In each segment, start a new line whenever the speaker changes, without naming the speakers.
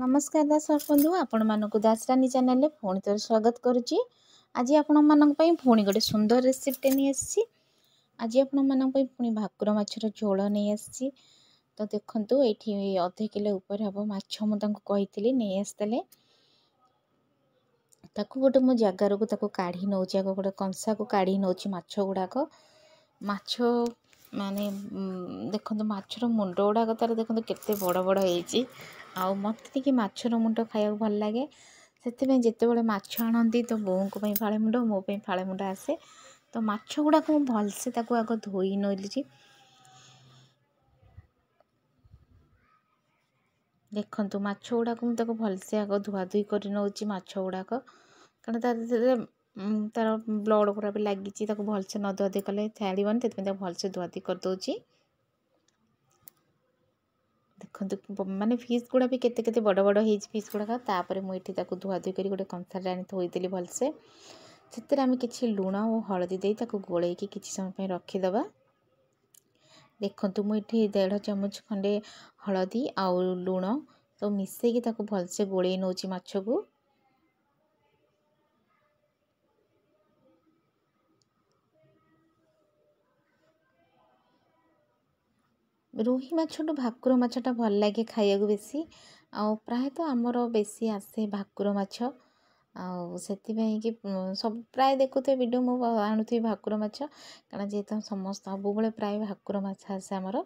नमस्कार दर्शक बंधु आपण मानक दासरानी चैनल में पुणी थोड़े स्वागत करुच्ची। आज आपण मानक पुणी गोटे सुंदर रेसिपीटे नहीं आसी। आज आपण मानक पुणी भाकुर माछर झोल नहीं आसी। तो देखंतु ये अधे किलो ऊपर हम माछ मुझे नहीं आसते ताकू गोटे मो जगार को ताकू काढ़ी नौ गोटे कंसा को काढ़ी नौ माछ गुड़ाक माछ माने देखो माछर मुंड गुड़ाक तार देखो केते बड़ बड़ होती आउ मत टे माछर मुंड खाया भल लगे से जिते माछ आणती तो बों को फाड़े मुंड मो फाड़े मुंड आसे तो माछ गुड़ाक भलसे आग धोई नौली देखु माछ गुड़ाक मुझे भलसे आग धुआधुई कर नौची माछ गुड़ाक कारण तार ब्लड गुड़ा भी लगी भलसे न धुआधुई कले छाड़बनी से भलसे धुआधुई करदे। देखो माने फिश गुड़ा भी केते केते बड़ बड़ हो फिश गुड़ाक तापर मुझे धुआधुई कर गोटे कंसार आनी थोड़ी भलसे से आम कि लुण और हलदी दे गोल किसी समय रखीदे। देखु मुझे 1.5 चामच खंडे हलदी आउ लुण तो मिसेकी भलसे गोल नौची माछ को रोही माछटू भाकुर माछटा भल लगे खाया बेसी आउ प्रायतः आमर बेसी आसे भाकुर माछ से सब प्राय देखुए वीडियो मु आणुथी भाकुर माछ कारण जेहेतु समस्त सब प्राय भाकुर माछ आसे आमर।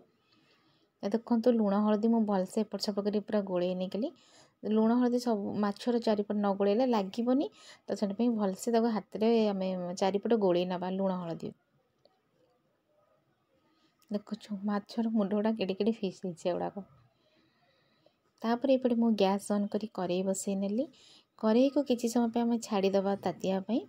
देखो लुण हलदी मु भलसे एपट सेपट कर पूरा गोले नहीं गली लुण हलदी सब माछर चारिपट न गोलेले लगभनी तो से भलसे हाथ में आम चारिपट गोले नवा लुण हलदी। देखु माछर मुंड गुड़ा केड़े केड़े फिश गुड़ाक तापर ये मु गैस ऑन करी करेई बसई नेली करेई को किसी समय आम छाड़ीदे तातियापाई।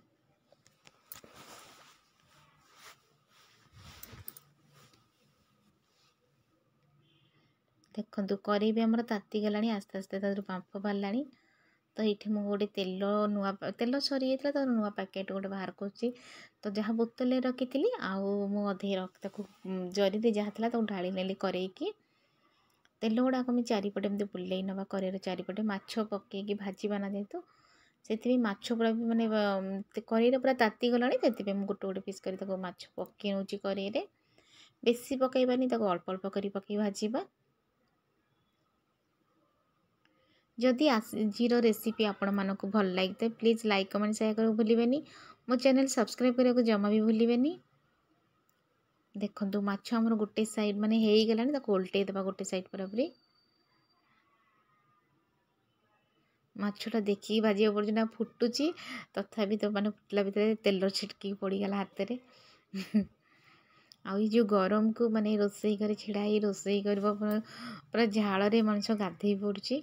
देखु करेई भी आमर ताती गला आस्ते आस्ते बांफ बाहर तो ये मुझे गोटे तेल नुआ तेल सरी जाता तो नुआ पैकेट गोटे बाहर कर तो जहाँ बोतल रखी थी आउ अधे जरी जहाँ था ढाली नेली करेई तेल गुड़ाक चारिपटे एमती बुले नवा करेर चारिपटे माछ पकईकी भाजवा ना जेहेतु से माछ गुड़ा भी मानने करेई पूरा ताती गला से गोटे गोटे पीस कर माछ पकई नौ करेई बेसी पकईबानी अल्प अल्प कर पकई भाजवा। जदि आजिर रेसिपी आपण मानक भल लगे प्लीज लाइक कमेंट शेयर करने भूलें मो चैनल सब्सक्राइब करने को जमा भी भूलें। देखो माछ आमर गोटे साइड माने हो गलानी उल्टे देवा गोटे साइड पूरापूरी माछटा देखिए भाजी पर्यटन फुटुची तथापि तो माने फुटला भितर तेल छिटकी पड़गला हाथ में आई जो गरम को माने रोसई कर छिड़ा रोसई कर पूरा झाड़ मनुष्य गाधे पड़ी।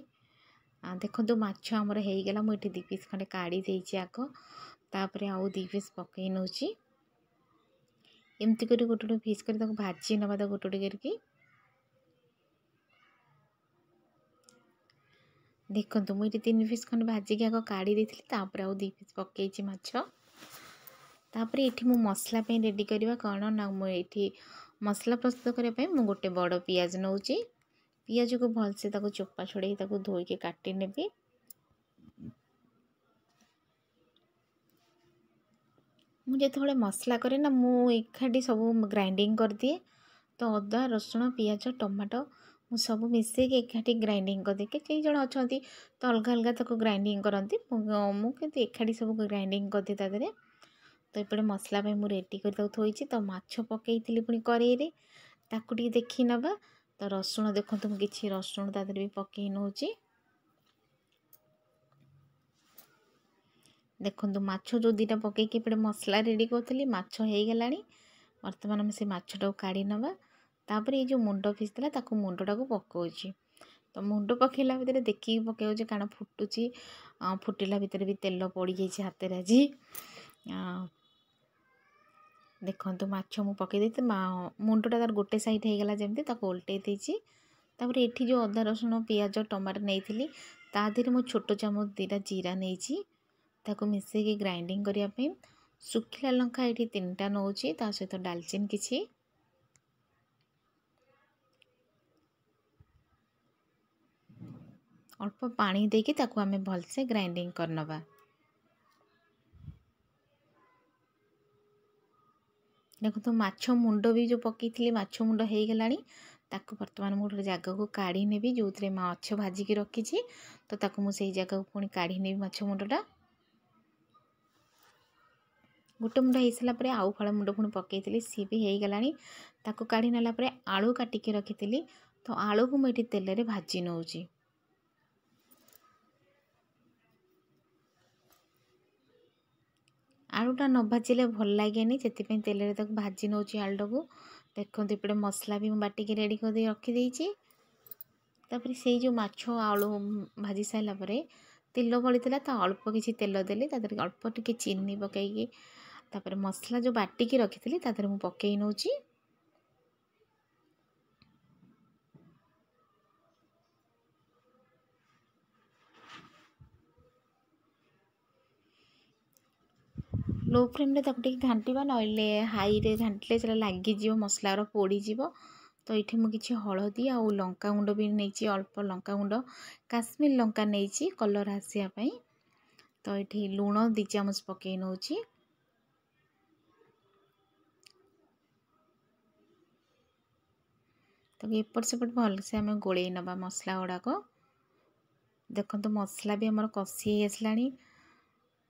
देखो माछ आमर होगला मुझे 2 पीस खंडे काढ़ी देती आग तापर आउ 2 पीस पकई नौ एमती कर गोटे गोटे पीस कर भाजी नवा गोटे गोटे करके। देखो मुझे 3 पीस खंडे भाजिक आग काढ़ी देती तापर आउ 2 पीस पकई माछ तापर ये मु मसला रेडी करवा कौन ना मुझे मसला प्रस्तुत करने मु गोटे बड़ पियाज नौ पियाज को भलसे चोपा छड़े धोईके काटी नेबी। मुझे जो मसला करे ना मुझे सब ग्राइंडिंग कर दिए तो अदा रसुण पियाज टमाटो मु सब मिसेक एकाठी ग्राइंडिंग कर दिए कई जन अच्छा तो अलग अलग ग्राइंडिंग करती मुझे एकाठी सब ग्राइंडिंग कर दिए तादे तो ये मसला मुझे रेडी कर थोड़ी तो माछ पकई पुणी करेई ताकू देखी नवा तो रसुण देखो किसी रसुण तादे भी पकई नौ। देखो माछ जो 2टा पकईकी मसला रेडी करी माछ हो गला बर्तमान आम से माछटा काढ़ी नवा तापर ये जो मुंड फिस था मुंडटा को पकाउची तो मुंड पकईला भितर देखिए पकाउचे कारण फुटुची फुटिला भितर भी तेल पड़ जाइए हाथ में आज देखो माछ मु पकई मुंडटा तार गोटे साइड होगला जमी उल्टे देती तापर ये जो अदा रसुण पियाज टमाटो नहीं ता देहरे मु छोट चामच 2टा जीरा नहीं ताको मिसेकी ग्राइंडिंग करने सुखिला लंका ये 3टा नौ सहित डालचिन किसी अल्प पानी देके ताकू आमे भलसे ग्राइंडिंग करनबा। देखो तो माछ मुंड भी जो पकईथी माछ मुंड हो गलानी ताकू बर्तमान मु गोटे जगह को काढ़ी नेबी जो थे माछ भाजिकी रखी तो ताकू मु सेई जगह को पुणी काढ़ी नेबी माछ मुंडटा। गोटे मुंड हो सारा पर आउ फाड़ मुंड पुणी पकईथी सी भी हो गलानी ताकू काढ़ी नेला परे आलू काटिकी रखी तो आलू को मुझे तेल रे भाजी नौची। आलूटा न भाजिले भल लगे से तेल रे ताकू भाजी नौची आलू को। देखो एपटे मसला भी बाटिकी रेडी कर रखी तापर से जो माछ आलू भाजी सारा पर तेल बड़ी तो अल्प किसी तेल देली अल्प टिके चीनी पकईकी तापर मसला जो बाटिकी रखी तादर मु पकई नौची। लो फ्लेम रे ताकू टिके घांटिबा नइले हाई रे घांटिले सेला लागी जीव मसला रो पोड़ी जीव। तो ये मुझे किसी हलदी आ लंका गुंड भी नहीं अल्प लंका गुंड काश्मीर लंका नहीं कलर आसापी। तो ये लुण 2 चामच पकई नौची। तो एपट सेपट भलसे आम गोल नवा मसला गुड़ाक। देखो तो मसला भी आमर कषी हो आसला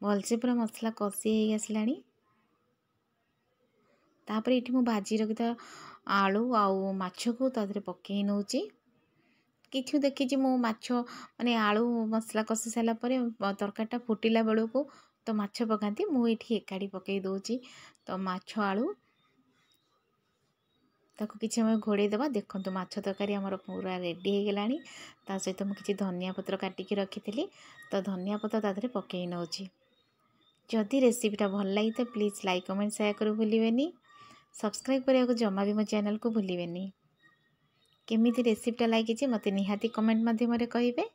भलसे पूरा मसला कषी हो आसला। तापर ये मुझे भाजी रखी आलू आउ माछ को तादरे पकई नौची। किछु देखी मो माछ माने आलू मसला कषी सारा तरकारीटा फुटिला बेलू को तो माछ पकाती मुझे एकाठी पकई दूची। तो माछ आलू ताको किसी समय घोड़े देवा। देखो तो माछ तरकारी आमर पूरा रेडी हो गलानी। ता सहित मुझे किसी धनिया पत्र काटिकी रखी तो धनिया पत्र तादरे पकई नौची। जदि रेसिपीटा भल लगी तो प्लीज़ लाइक कमेंट शेयर करू भूलिबेनी। सब्सक्राइब करने को जमा भी मो चैनल को भूलिबेनी। केमिति रेसिपीटा लगी मते निहाती कमेंट माध्यम कहिबे।